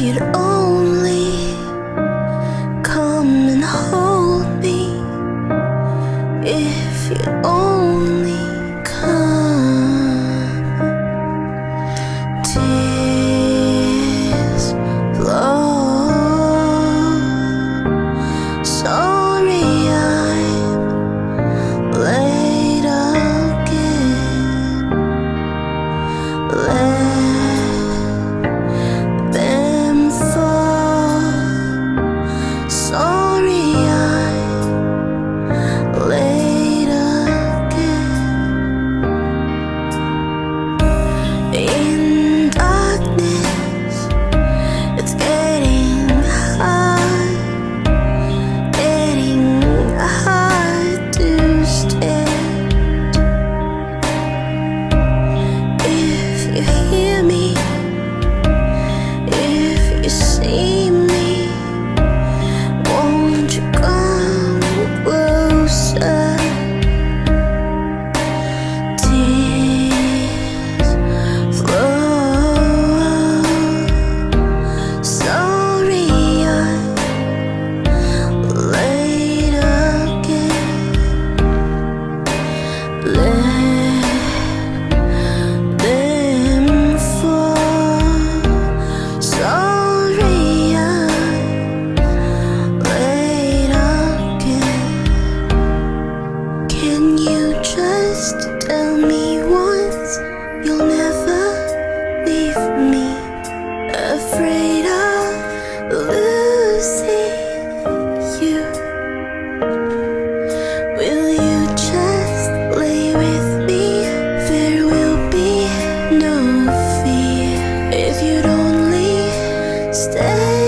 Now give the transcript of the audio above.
you'd only come and hold me, if you'd only come. Tears flow. Sorry I'm late again. Let them fall. Sorry I'm late again. In darkness, it's getting hard to stand. If you hear me, if you see me, won't you come closer? Tears flow. Sorry I'm late again. Let them fall. Sorry I'm late again. Can you just tell me once you'll never leave me? Afraid of losing you. Will you just lay with me? There will be no fear if you'd only stay.